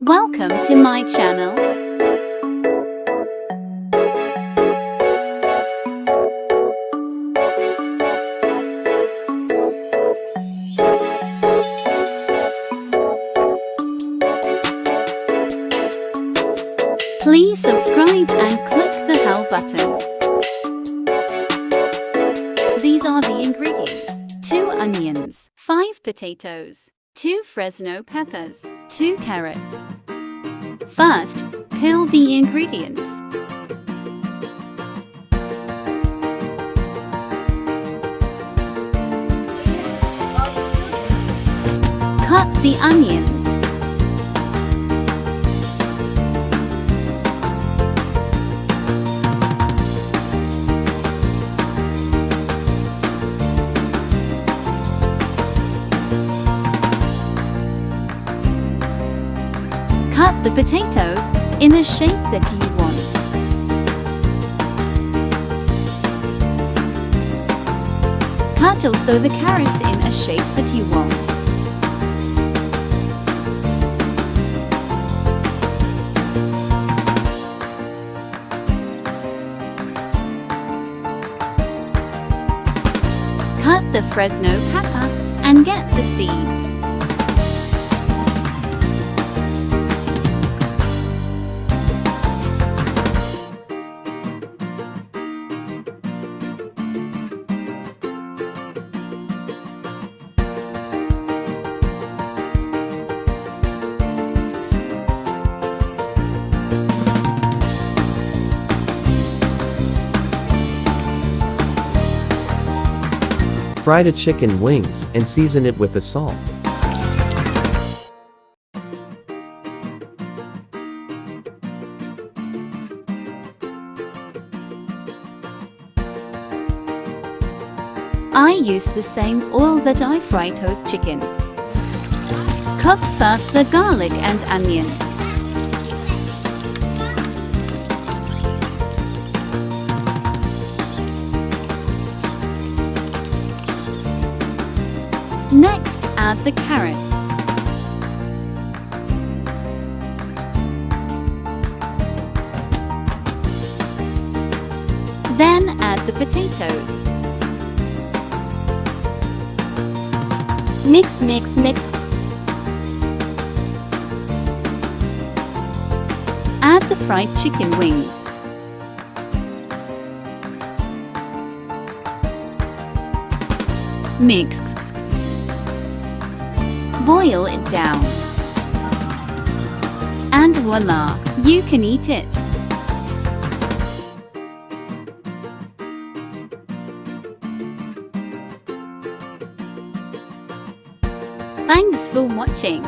Welcome to my channel. Please subscribe and click the bell button. These are the ingredients: 2 onions, 5 potatoes, 2 Fresno peppers, 2 carrots. First, peel the ingredients. Cut the onions. Cut the potatoes in a shape that you want. Cut also the carrots in a shape that you want. Cut the Fresno pepper and get the seeds. Fry the chicken wings and season it with the salt. I used the same oil that I fried with chicken. Cook first the garlic and onion. Next, add the carrots. Then add the potatoes. Mix, mix, mix. Add the fried chicken wings. Mix. Boil it down. And voila, you can eat it. Thanks for watching.